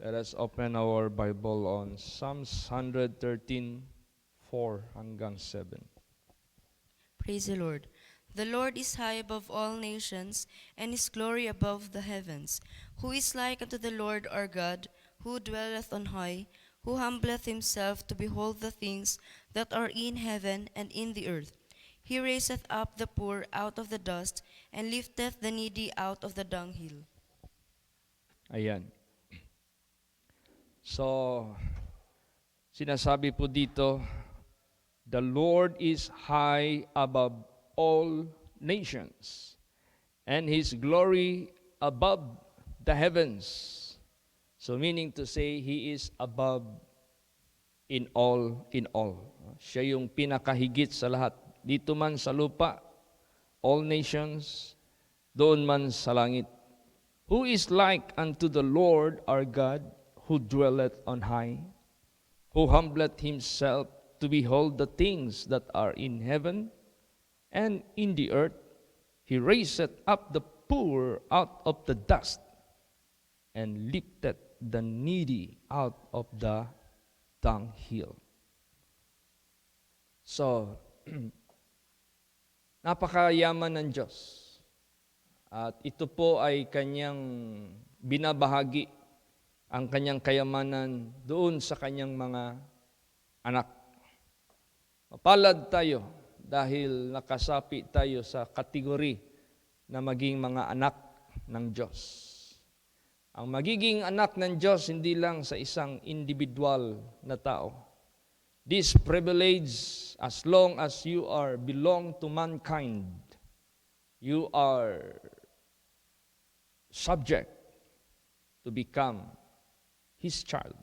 Let us open our Bible on Psalms 113, 4 hanggang 7. Praise the Lord. The Lord is high above all nations, and his glory above the heavens. Who is like unto the Lord our God, who dwelleth on high, who humbleth himself to behold the things that are in heaven and in the earth. He raiseth up the poor out of the dust, and lifteth the needy out of the dunghill. Ayan. So, sinasabi po dito, the Lord is high above all nations, and His glory above the heavens. So meaning to say, He is above in all, in all. Siya yung pinakahigit sa lahat. Dito man sa lupa, all nations, doon man sa langit. Who is like unto the Lord our God, who dwelleth on high, who humbleth himself to behold the things that are in heaven and in the earth. He raiseth up the poor out of the dust, and lifted the needy out of the dunghill. So, napakayaman ng Diyos. At ito po ay kanyang binabahagi ang kanyang kayamanan doon sa kanyang mga anak. Mapalad tayo dahil nakasapi tayo sa kategori na maging mga anak ng Diyos. Ang magiging anak ng Diyos hindi lang sa isang individual na tao. This privilege, as long as you are belong to mankind, you are subject to become His child.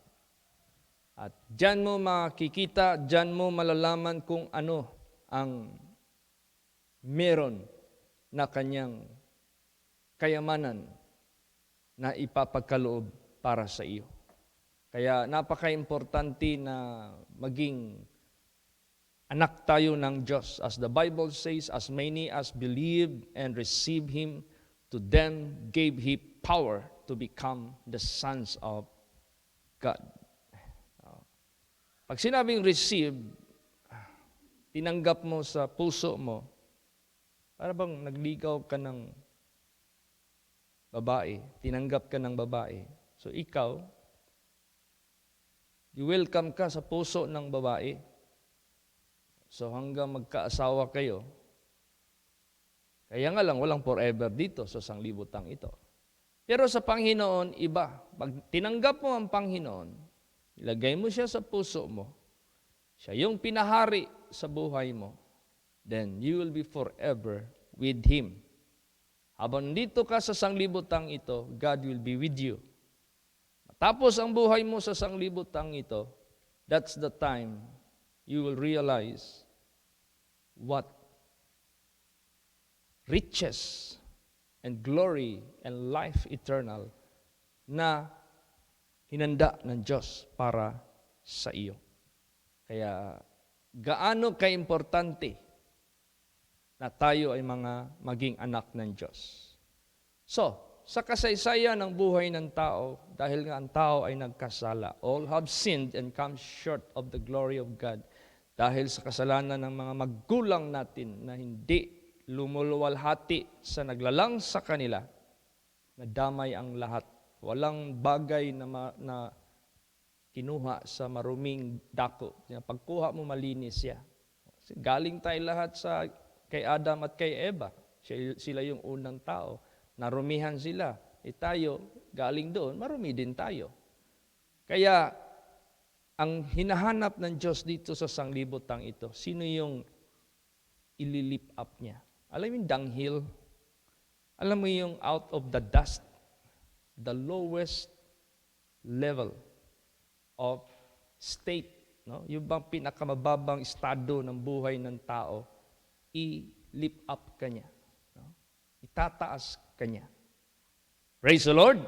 At dyan mo makikita, dyan mo malalaman kung ano ang meron na kanyang kayamanan na ipapagkaloob para sa iyo. Kaya napaka-importante na maging anak tayo ng Diyos. As the Bible says, as many as believed and received Him, to them gave He power to become the sons of God. Pag sinabing receive, tinanggap mo sa puso mo, para bang nagligaw ka ng babae, tinanggap ka ng babae. So ikaw, you welcome ka sa puso ng babae. So hanggang magkaasawa kayo, kaya nga lang walang forever dito sa sanglibutang ito. Pero sa Panginoon, iba. Pag tinanggap mo ang Panginoon, ilagay mo siya sa puso mo, siya yung pinahari sa buhay mo, then you will be forever with Him. Habang dito ka sa sanglibutang ito, God will be with you. Tapos ang buhay mo sa sanglibutang ito, that's the time you will realize what riches and glory and life eternal na hinanda ng Diyos para sa iyo. Kaya gaano kaimportante na tayo ay maging anak ng Diyos. So, sa kasaysayan ng buhay ng tao, dahil nga ang tao ay nagkasala, all have sinned and come short of the glory of God. Dahil sa kasalanan ng mga magulang natin na hindi lumuluwalhati sa naglalang sa kanila, nadamay ang lahat. Walang bagay na kinuha sa maruming dako. Pagkuha mo, malinis siya. Galing tayo lahat kay Adam at kay Eva. Sila yung unang tao. Narumihan sila. Tayo, galing doon, marumi din tayo. Kaya, ang hinahanap ng Diyos dito sa sanglibutang ito, sino yung ililip up niya? Alam mo yung dunghill? Alam mo yung out of the dust? The lowest level of state, no? Yung bang pinakamababang estado ng buhay ng tao, i-lift up ka niya. No? Itataas ka niya. Praise the Lord!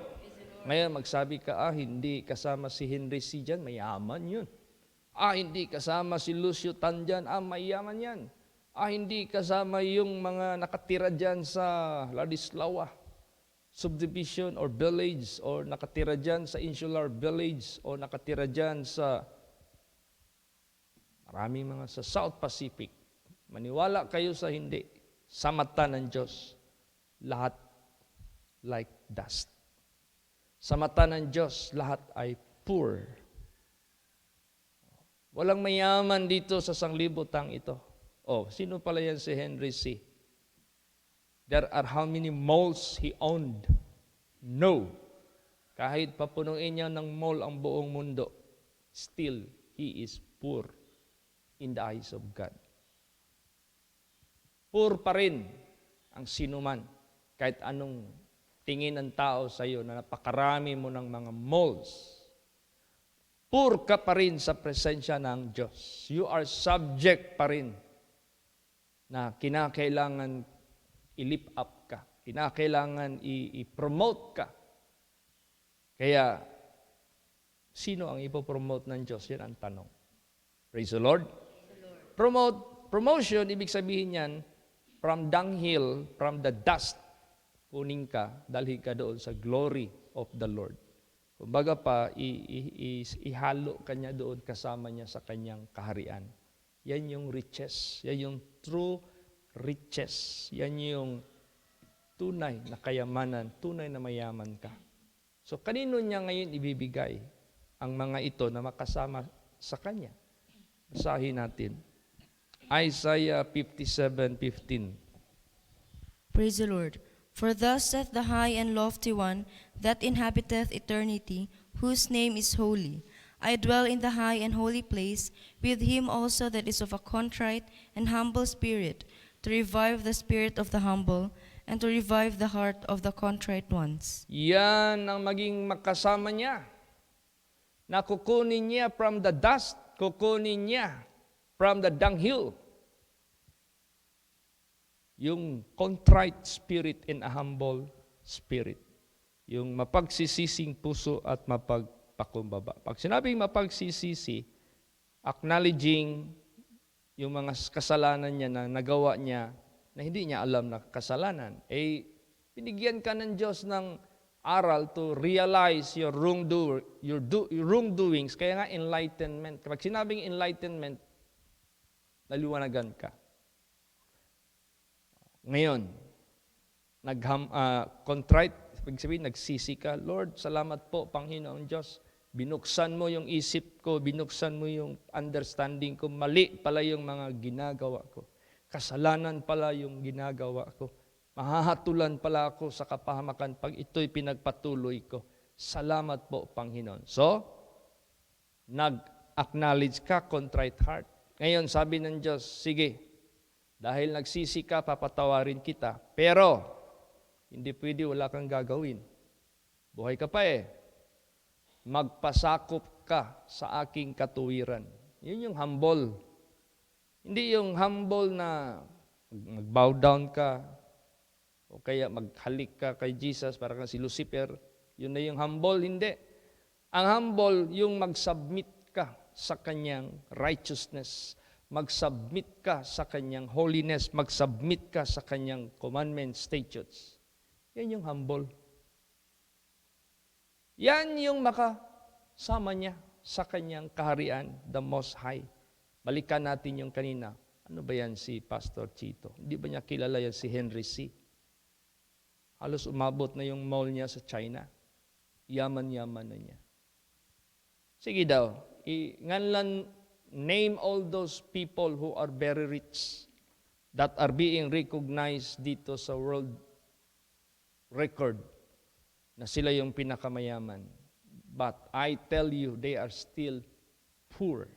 Ngayon magsabi ka, hindi kasama si Henry C. dyan, mayaman yun. Hindi kasama si Lucio Tan dyan, mayaman yan. Hindi kasama yung mga nakatira dyan sa Ladislao. subdivision or village or nakatira dyan sa insular village o nakatira dyan sa maraming mga sa South Pacific, maniwala kayo sa hindi, sa mata ng Diyos, lahat like dust. Sa mata ng Diyos, lahat ay poor. Walang mayaman dito sa sanglibutang ito. Oh, sino pala yan si Henry C? There are how many malls he owned? No. Kahit papunuin niya ng mall ang buong mundo, still, he is poor in the eyes of God. Poor pa rin ang sinuman, kahit anong tingin ng tao sa iyo na napakarami mo ng mga malls. Poor ka pa rin sa presensya ng Diyos. You are subject pa rin na kinakailangan i-lift up ka. Kinakailangan i-promote ka. Kaya, sino ang ipopromote ng Diyos? Yan ang tanong. Praise the Lord. Promotion, ibig sabihin yan, from dunghill, from the dust, kunin ka, dalhin ka doon sa glory of the Lord. Kumbaga pa, ihalo ka niya doon kasama niya sa kanyang kaharian. Yan yung riches. Yan yung true riches. Yan yung tunay na kayamanan, tunay na mayaman ka. So, kanino niya ngayon ibibigay ang mga ito na makasama sa kanya? Basahin natin. Isaiah 57:15. Praise the Lord. For thus saith the high and lofty one that inhabiteth eternity, whose name is holy. I dwell in the high and holy place, with him also that is of a contrite and humble spirit, to revive the spirit of the humble, and to revive the heart of the contrite ones. Yan ang maging makasama niya. Na kukunin niya from the dust, kukunin niya from the dunghill. Yung contrite spirit and a humble spirit. Yung mapagsisising puso at mapagpakumbaba. Pag sinabing mapagsisisi, acknowledging yung mga kasalanan niya na nagawa niya na hindi niya alam na kasalanan, binigyan ka ng Diyos ng aral to realize your wrongdoings. Kaya nga enlightenment. Kapag sinabing enlightenment, naliwanagan ka. Ngayon, contrite, ibig sabihin, nagsisi ka, Lord, salamat po, Panginoon Diyos. Binuksan mo yung isip ko, binuksan mo yung understanding ko. Mali pala yung mga ginagawa ko. Kasalanan pala yung ginagawa ko. Mahahatulan pala ako sa kapahamakan pag ito'y pinagpatuloy ko. Salamat po, Panginoon. So, nag-acknowledge ka, contrite heart. Ngayon, sabi ng Diyos, sige, dahil nagsisi ka, papatawarin kita. Pero, hindi pwede, wala kang gagawin. Buhay ka pa Magpasakop ka sa aking katuwiran. Yun yung humble. Hindi yung humble na mag-bow down ka, o kaya maghalik ka kay Jesus, para kang si Lucifer. Yun na yung humble, hindi. Ang humble, yung mag-submit ka sa kanyang righteousness. Mag-submit ka sa kanyang holiness, mag-submit ka sa kanyang commandments, statutes. Yan yung humble. Yan yung makasama niya sa kanyang kaharian, the Most High. Balikan natin yung kanina. Ano ba yan si Pastor Chito? Hindi ba niya kilala yan si Henry C? Halos umabot na yung mall niya sa China. Yaman-yaman na niya. Sige daw, name all those people who are very rich that are being recognized dito sa world record na sila yung pinakamayaman. But I tell you, they are still poor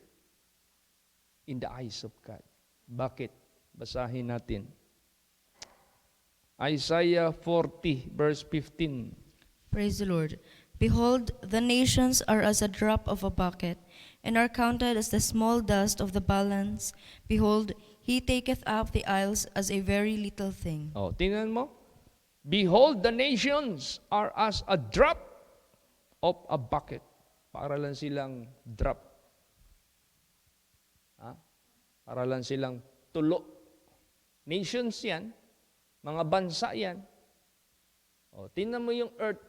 in the eyes of God. Bakit? Basahin natin. Isaiah 40, verse 15. Praise the Lord. Behold, the nations are as a drop of a bucket, and are counted as the small dust of the balance. Behold, he taketh up the isles as a very little thing. Oh, tingnan mo. Behold, the nations are as a drop of a bucket. Para lang silang drop. Para lang silang tulo. Nations yan. Mga bansa yan. O, tingnan mo yung Earth.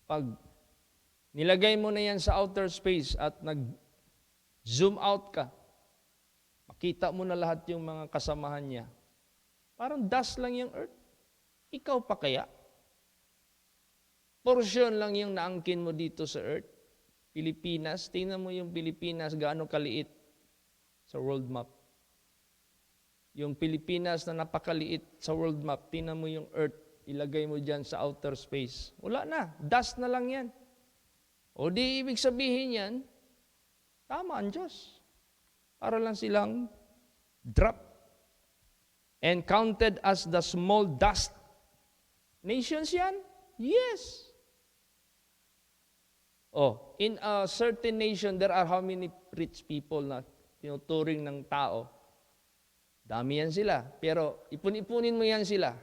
Pag nilagay mo na yan sa outer space at nag-zoom out ka, makita mo na lahat yung mga kasamahan niya. Parang dust lang yung Earth. Ikaw pa kaya? Porsyon lang yung naangkin mo dito sa Earth. Pilipinas, tingnan mo yung Pilipinas, gaano kaliit sa world map. Yung Pilipinas na napakaliit sa world map, tingnan mo yung Earth, ilagay mo dyan sa outer space. Wala na, dust na lang yan. O di ibig sabihin yan, tama ang Diyos. Para lang silang drop and counted as the small dust. Nations yan? Yes. Oh, in a certain nation, there are how many rich people na tinuturing ng tao? Dami yan sila. Pero ipon-ipunin mo yan sila.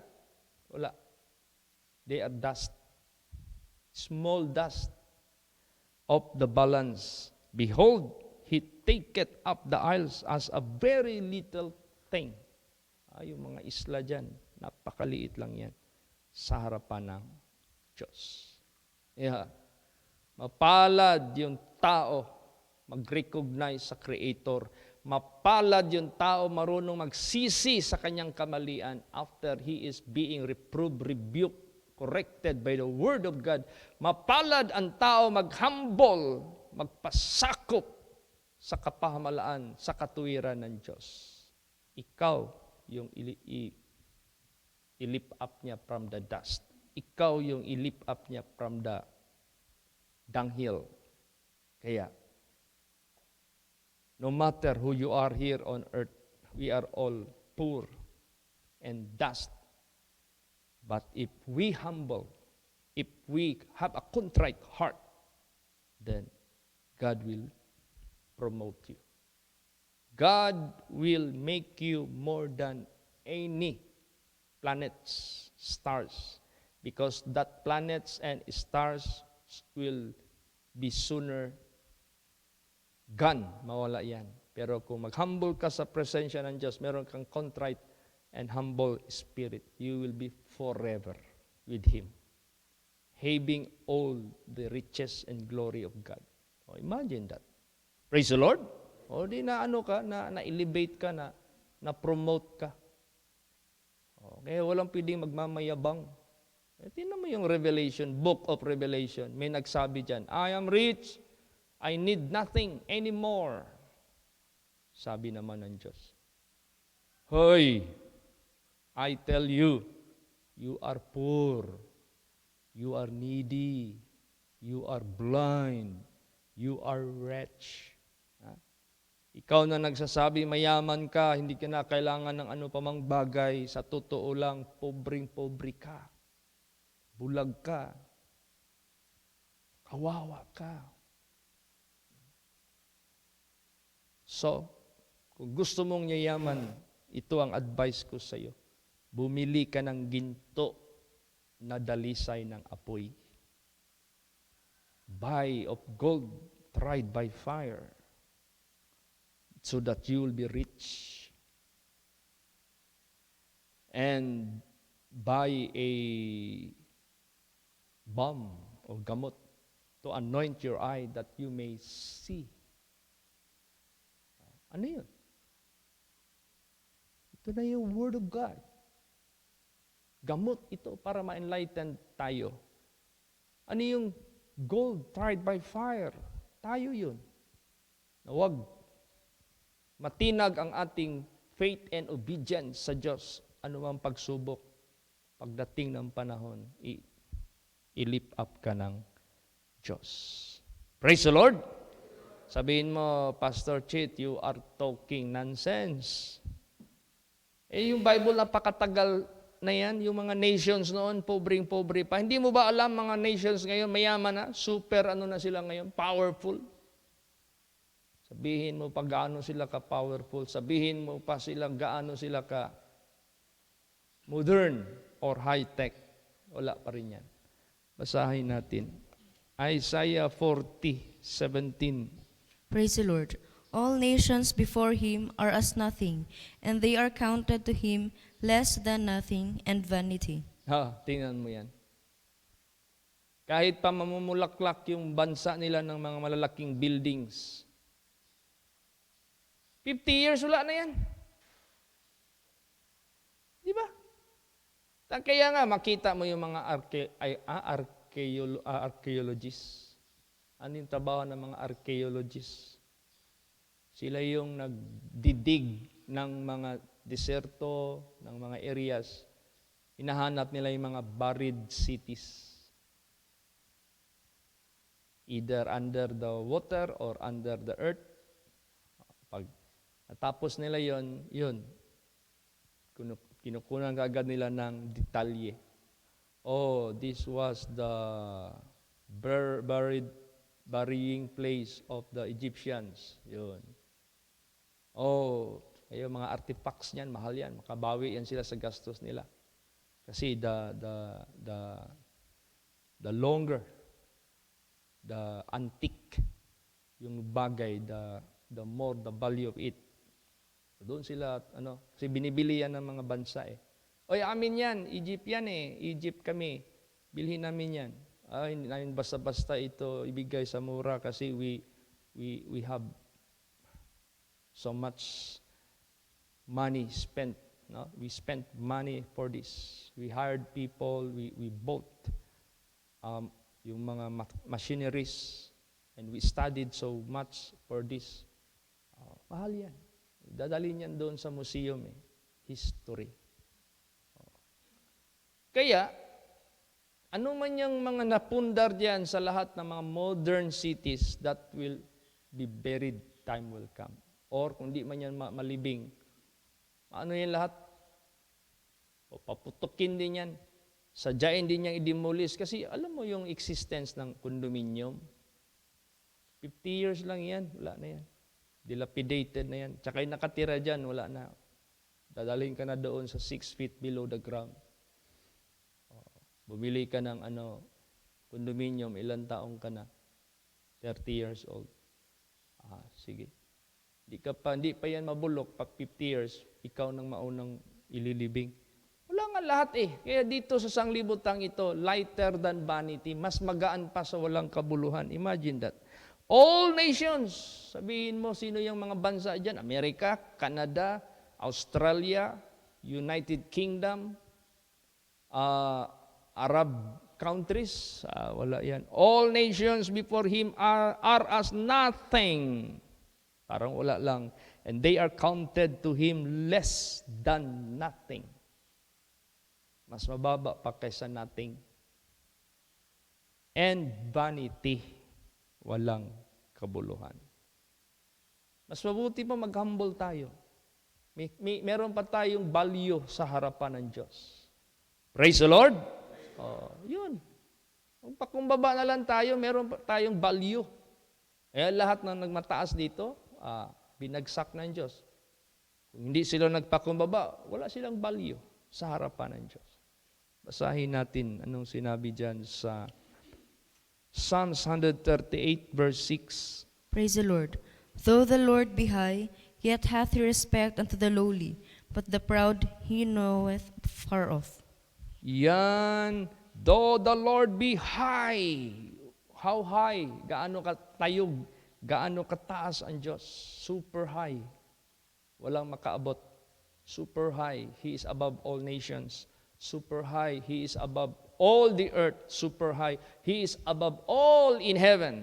Wala. They are dust. Small dust of the balance. Behold, he taketh up the isles as a very little thing. Yung mga isla dyan, napakaliit lang yan sa harapan ng Diyos. Yeah. Mapalad yung tao mag-recognize sa Creator. Mapalad yung tao marunong magsisi sa kanyang kamalian after he is being reproved, rebuked, corrected by the Word of God. Mapalad ang tao mag-humble, magpasakop sa kapahamalaan, sa katuwiran ng Diyos. Ikaw yung i-lift up niya from the dust. Ikaw yung i-lift up niya from the dunghill. Kaya, no matter who you are here on earth, we are all poor and dust. But if we humble, if we have a contrite heart, then God will promote you. God will make you more than any planets, stars, because that planets and stars will be sooner gone, mawala yan. Pero kung mag-humble ka sa presensya ng Diyos, meron kang contrite and humble spirit, you will be forever with Him, having all the riches and glory of God. Oh, imagine that. Praise the Lord. O di na ano ka, na-elevate ka, na-promote ka. O, kaya walang pwedeng magmamayabang. Tingnan mo yung Revelation, Book of Revelation. May nagsabi dyan, I am rich, I need nothing anymore. Sabi naman ng Diyos, Hoy, I tell you, you are poor, you are needy, you are blind, you are wretched. Ikaw na nagsasabi, mayaman ka, hindi ka na kailangan ng ano pamang bagay, sa totoo lang, pobreng-pobre ka. Bulag ka. Kawawa ka. So, kung gusto mong yayaman, ito ang advice ko sa iyo. Bumili ka ng ginto na dalisay ng apoy. Buy of gold tried by fire, so that you will be rich. And buy a balm o gamot to anoint your eye that you may see. Ano yun? Ito na yung Word of God. Gamot ito para ma-enlighten tayo. Ano yung gold tried by fire? Tayo yun. Na wag matinag ang ating faith and obedience sa Diyos. Ano mang pagsubok, pagdating ng panahon, i-lift up ka ng Diyos. Praise the Lord! Sabihin mo, Pastor Chit, you are talking nonsense. Yung Bible napakatagal na yan, yung mga nations noon, pobreng-pobre pa. Hindi mo ba alam mga nations ngayon, mayaman na, super ano na sila ngayon, powerful? Sabihin mo pa gaano sila ka-powerful. Sabihin mo pa sila gaano sila ka-modern or high-tech. Wala pa rin yan. Basahin natin. Isaiah 40:17. Praise the Lord. All nations before him are as nothing, and they are counted to him less than nothing and vanity. Tingnan mo yan. Kahit pa mamumulaklak yung bansa nila ng mga malalaking buildings, 50 years wala na yan. Di ba? Kaya nga makita mo yung mga archaeologists. Ano yung trabaho ng mga archaeologists? Sila yung nagdidig ng mga deserto, ng mga areas. Hinahanap nila yung mga buried cities. Either under the water or under the earth. Pag natapos nila yun, kinukunan kaagad nila ng detalye. Oh, this was the burying place of the Egyptians. Yun. Oh, yung mga artifacts niyan, mahal yan. Makabawi yan sila sa gastos nila. Kasi the longer, the antique, yung bagay, the more the value of it. Doon sila, kasi binibili yan ng mga bansa eh. Oy, amin yan, Egypt yan eh. Egypt kami. Bilhin namin yan. Hindi namin basta-basta ito ibigay sa mura kasi we have so much money spent. No? We spent money for this. We hired people, we bought yung mga machineries, and we studied so much for this. Mahal yan. Dadalhin yan doon sa museum eh. History. Kaya, ano man yung mga napundar diyan sa lahat ng mga modern cities, that will be buried, time will come. Or kung di man yan malibing, ano yan lahat? O paputukin din yan. Sadyain din niyang i-demolish. Kasi alam mo yung existence ng condominium? 50 years lang yan, wala na yan. Dilapidated na yan. Tsaka yung nakatira dyan, wala na. Dadalhin ka na doon sa 6 feet below the ground. Bumili ka ng condominium, ilang taong ka na? 30 years old. Sige. Hindi pa yan mabulok, pag 50 years, ikaw nang maunang ililibing. Wala nga lahat eh. Kaya dito sa sanglibutang ito, lighter than vanity, mas magaan pa sa walang kabuluhan. Imagine that. All nations, sabihin mo sino yung mga bansa dyan? Amerika, Canada, Australia, United Kingdom, Arab countries, wala yan. All nations before Him are as nothing. Parang wala lang. And they are counted to Him less than nothing. Mas mababa pa kaysa nothing. And vanity, walang kabuluhan. Mas mabuti pa mag-humble tayo. Meron pa tayong value sa harapan ng Diyos. Praise the Lord! Yun. Kung pakumbaba na lang tayo, meron pa tayong value. Lahat ng nagmataas dito, binagsak ng Diyos. Kung hindi sila nagpakumbaba, wala silang value sa harapan ng Diyos. Basahin natin anong sinabi dyan sa Psalms 138 verse 6. Praise the Lord. Though the Lord be high, yet hath He respect unto the lowly, but the proud He knoweth far off. Yan. Though the Lord be high. How high? Gaano katayog? Gaano kataas ang Diyos? Super high. Walang makaabot. Super high. He is above all nations. Super high. He is above all the earth. Super high. He is above all in heaven.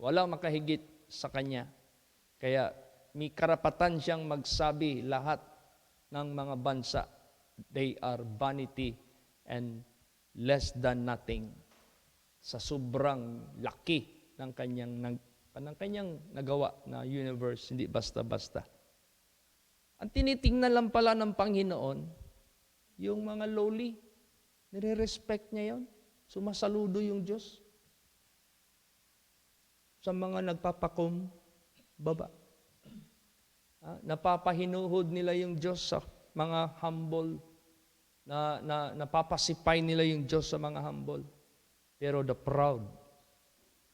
Walang makahigit sa Kanya. Kaya may karapatan siyang magsabi lahat ng mga bansa. They are vanity and less than nothing. Sa sobrang laki ng kanyang nagawa na universe, hindi basta-basta. Ang tinitingnan lang pala ng Panginoon, yung mga lowly, nire-respect niya yon. Sumasaludo yung Diyos sa mga nagpapakumbaba. Napapahinuhod nila yung Diyos sa mga humble, napapasipay nila yung Diyos sa mga humble. Pero the proud,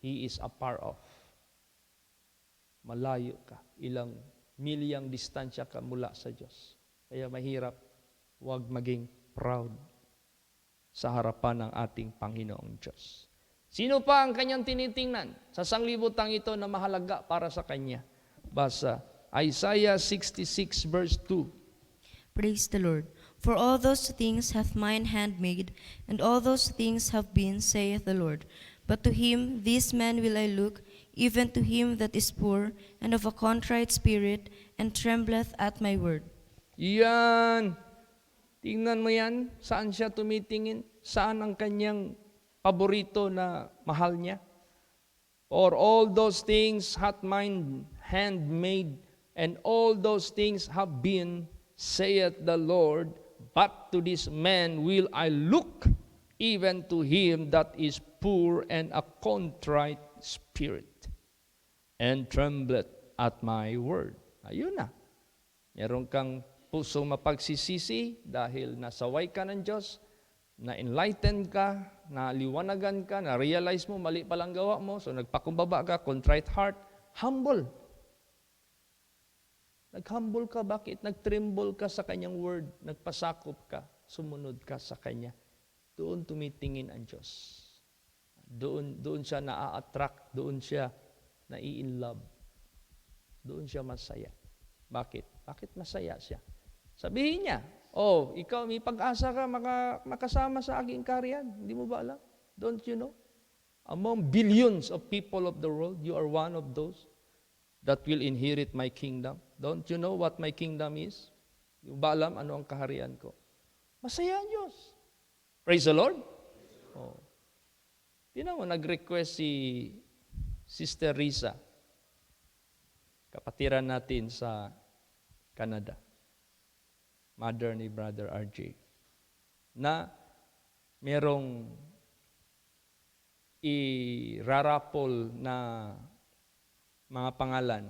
He is afar off. Malayo ka. Ilang milyang distansya ka mula sa Diyos. Kaya mahirap, huwag maging proud. sa harapan ng ating Panginoong Diyos. Sino pa ang kanyang tinitingnan sa sanglibutang ito na mahalaga para sa kanya? Basa Isaiah 66 verse 2. Praise the Lord. For all those things hath mine hand made, and all those things have been, saith the Lord. But to him, this man will I look, even to him that is poor, and of a contrite spirit, and trembleth at my word. Yan. Tingnan mo yan. Saan siya tumitingin? Saan ang kanyang paborito na mahal niya? For all those things hath mine hand made, and all those things have been, saith the Lord. But to this man will I look, even to him that is poor and a contrite spirit, and trembleth at my word. Ayun na. Meron kang pusong mapagsisisi dahil nasaway ka ng Diyos, na-enlighten ka, na-liwanagan ka, na-realize mo, mali palang gawa mo, so nagpakumbaba ka, contrite heart, humble. Nag-humble ka, bakit? Nag-tremble ka sa kanyang word, nagpasakop ka, sumunod ka sa kanya. Doon tumitingin ang Diyos. Doon siya na-attract, doon siya nai-in-love. Doon siya masaya. Bakit? Bakit masaya siya? Sabihin niya, oh, ikaw may pag-asa ka makasama sa aking kaharian. Hindi mo ba alam? Don't you know? Among billions of people of the world, you are one of those that will inherit my kingdom. Don't you know what my kingdom is? Hindi mo ba alam ano ang kaharian ko? Masaya ang Diyos. Praise the Lord. Oh. Tingnan mo, nag-request si Sister Risa, kapatiran natin sa Canada, mother ni Brother RJ, na merong irarapol na mga pangalan.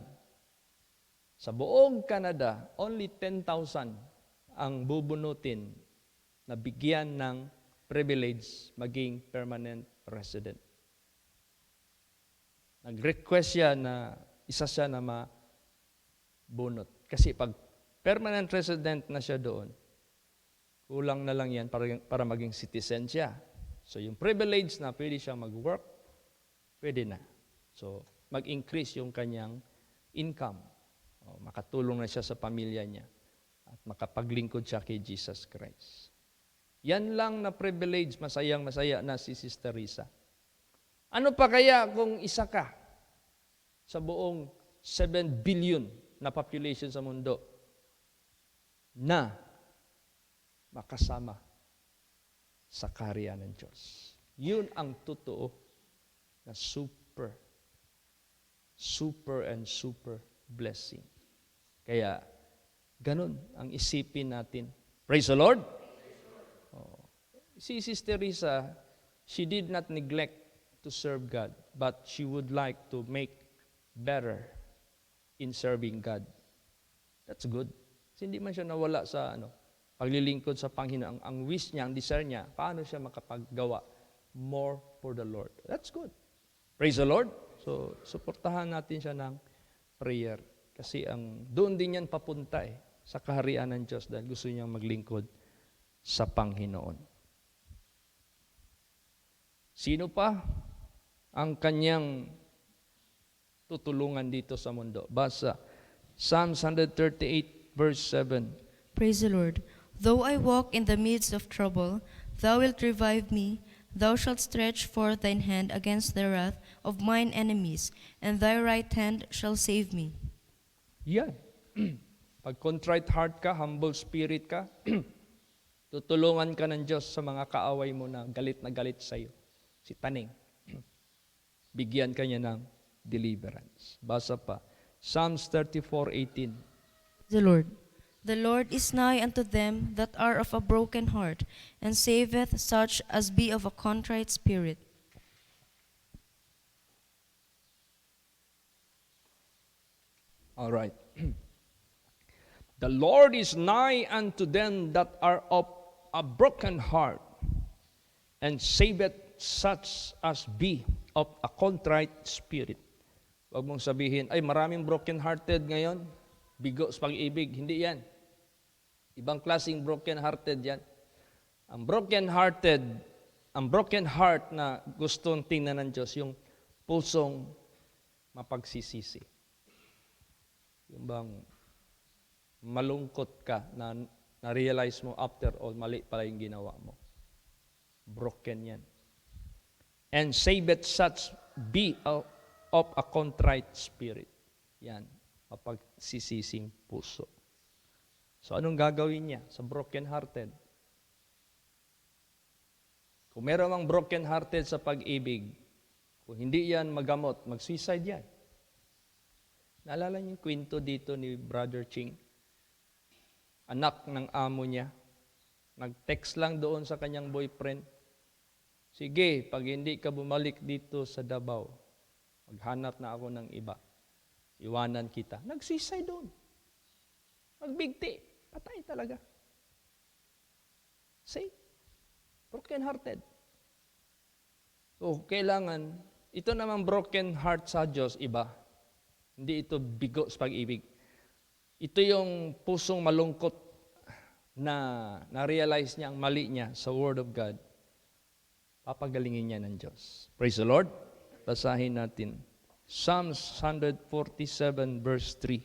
Sa buong Canada, only 10,000 ang bubunutin na bigyan ng privilege maging permanent resident. Nag-request siya na isa siya na mabunot. Kasi pag permanent resident na siya doon, kulang na lang yan para maging citizen siya. So yung privilege na pwede siya mag-work, pwede na. So mag-increase yung kanyang income. Makatulong na siya sa pamilya niya at makapaglingkod siya kay Jesus Christ. Yan lang na privilege, masayang-masaya na si Sister Risa. Ano pa kaya kung isa ka sa buong 7 billion na population sa mundo na makasama sa kaharian ng Diyos? Yun ang totoo na super and super blessing. Kaya, ganun ang isipin natin. Praise the Lord! Oh. Si Sister Risa, she did not neglect to serve God, but she would like to make better in serving God. That's good. Kasi hindi man siya nawala sa paglilingkod sa Panginoon. Ang wish niya, ang desire niya, paano siya makapaggawa more for the Lord. That's good. Praise the Lord! So, suportahan natin siya ng prayer. Kasi doon din yan papunta sa kaharian ng Diyos dahil gusto niyang maglingkod sa Panginoon. Sino pa ang kanyang tutulungan dito sa mundo? Basa, Psalms 138 verse 7. Praise the Lord. Though I walk in the midst of trouble, thou wilt revive me. Thou shalt stretch forth thine hand against the wrath of mine enemies, and thy right hand shall save me. Yan. Pag contrite heart ka, humble spirit ka, tutulungan ka ng Diyos sa mga kaaway mo na galit sa iyo. Si Taning. Bigyan ka niya ng deliverance. Basa pa. Psalms 34:18. The Lord is nigh unto them that are of a broken heart, and saveth such as be of a contrite spirit. All right. The Lord is nigh unto them that are of a broken heart, and saveth such as be of a contrite spirit. Huwag mong sabihin, ay maraming broken-hearted ngayon, bigo sa pag-ibig. Hindi yan. Ibang klaseng broken-hearted yan. Ang broken heart na gustong tingnan ng Diyos, yung pusong mapagsisisi. Yung bang malungkot ka na na-realize mo after all, mali pala yung ginawa mo. Broken yan. And saveth such be of a contrite spirit. Yan, mapagsisising puso. So anong gagawin niya sa broken-hearted? Kung meron mang broken-hearted sa pag-ibig, kung hindi yan magamot, mag-suicide yan. Naalala niyo yung kwento dito ni Brother Ching? Anak ng amo niya, nag-text lang doon sa kanyang boyfriend, sige, pag hindi ka bumalik dito sa Davao, maghanap na ako ng iba. Iwanan kita. Nag-suicide doon. Magbigti. Patay talaga. See? Broken-hearted. So, kailangan, ito namang broken heart sa Diyos, iba. Hindi ito bigo sa pag-ibig. Ito yung pusong malungkot na na-realize niya ang mali niya sa Word of God. Papagalingin niya ng Diyos. Praise the Lord. Basahin natin. Psalms 147 verse 3.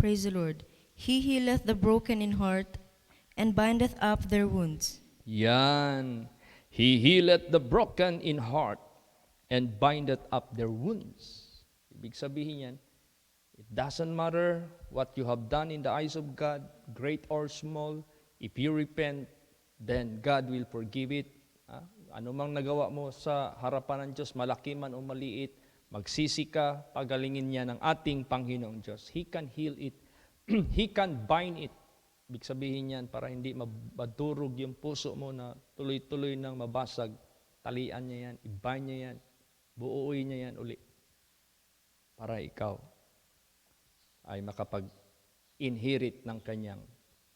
Praise the Lord. He healeth the broken in heart, and bindeth up their wounds. Yan. He healeth the broken in heart, and bindeth up their wounds. Ibig sabihin yan, it doesn't matter what you have done in the eyes of God, great or small. If you repent, then God will forgive it. Ano mang nagawa mo sa harapan ng Diyos, malaki man o maliit, magsisi ka, pagalingin niya ng ating Panginoong Diyos. He can heal it. He can bind it. Ibig sabihin yan, para hindi madurog yung puso mo na tuloy-tuloy nang mabasag. Talian niya yan, i-bind niya yan, buuin niya yan uli. Para ikaw ay makapag-inherit ng kanyang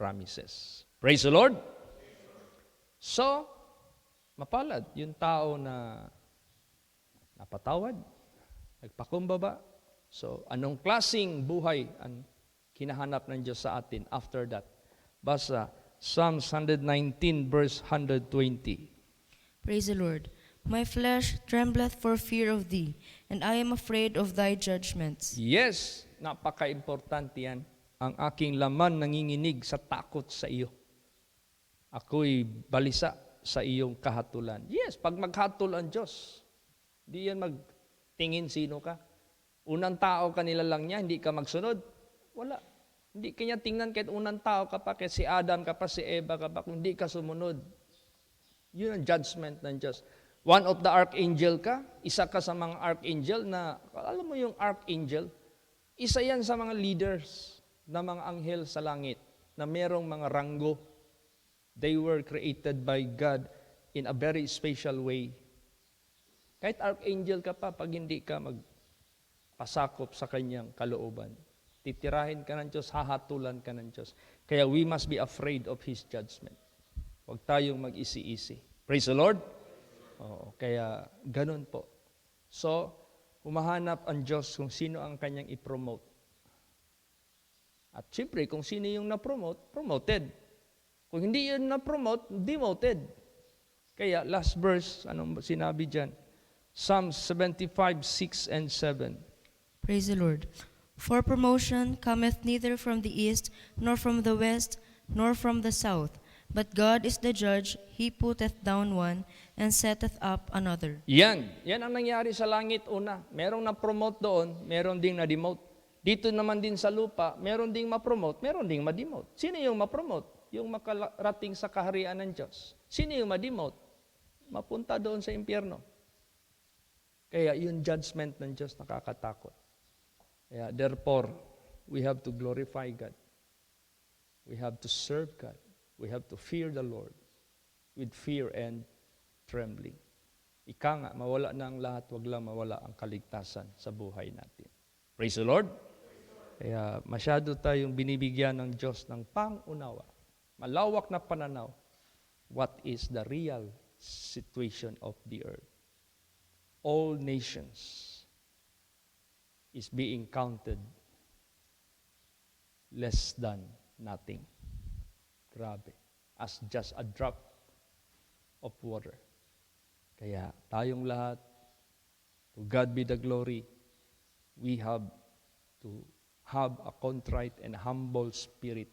promises. Praise the Lord! So, mapalad yung tao na napatawad, nagpakumbaba. So, anong klaseng buhay ang kinahanap ng Diyos sa atin after that? Basa, Psalms 119 verse 120. Praise the Lord. My flesh trembleth for fear of thee, and I am afraid of thy judgments. Yes, napaka-importante yan. Ang aking laman nanginginig sa takot sa iyo. Ako'y balisa sa iyong kahatulan. Yes, pag maghatol ang Diyos, di yan magtingin sino ka. Unang tao kanila lang niya, hindi ka magsunod. Wala. Hindi kanya tingnan kahit unang tao ka pa, kahit si Adam ka pa, si Eva ka pa, kung hindi ka sumunod. Yun ang judgment ng Diyos. One of the archangel ka, isa ka sa mga archangel na, alam mo yung archangel, isa yan sa mga leaders na mga anghel sa langit na merong mga ranggo. They were created by God in a very special way. Kahit archangel ka pa, pag hindi ka magpasakop sa kanyang kalooban, titirahin ka ng Diyos, hahatulan ka ng Diyos. Kaya we must be afraid of His judgment. Huwag tayong mag-isi-isi. Praise the Lord! Oo, kaya ganun po. So, humahanap ang Diyos kung sino ang kanyang i-promote. At siyempre, kung sino yung na-promote, promoted. Kung hindi yun na-promote, demoted. Kaya last verse, anong sinabi dyan? Psalms 75, 6 and 7. Praise the Lord. For promotion cometh neither from the east, nor from the west, nor from the south. But God is the judge, He putteth down one, and setteth up another. Yan ang nangyari sa langit una. Merong na-promote doon, meron ding na-demote. Dito naman din sa lupa, meron ding ma-promote, meron ding ma-demote. Sino yung ma-promote? Yung makarating sa kaharian ng Diyos. Sino yung ma-demote? Mapunta doon sa impyerno. Kaya yung judgment ng Diyos nakakatakot. Kaya therefore, we have to glorify God. We have to serve God. We have to fear the Lord with fear and trembling. Ika nga, mawala na ang lahat, wag lang mawala ang kaligtasan sa buhay natin. Praise the Lord. Kaya masyado tayong binibigyan ng Diyos ng pangunawa. Malawak na pananaw. What is the real situation of the earth? All nations is being counted less than nothing. Grabe. as just a drop of water. Kaya tayong lahat, to God be the glory, we have to have a contrite and humble spirit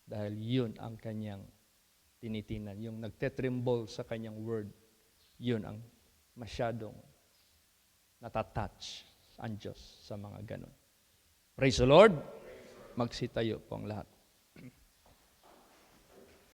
dahil yun ang kanyang tinitinan. Yung nagtetremble sa kanyang word, yun ang masyadong natatouch ang Diyos sa mga ganon. Praise the Lord! Magsitayo po ang lahat.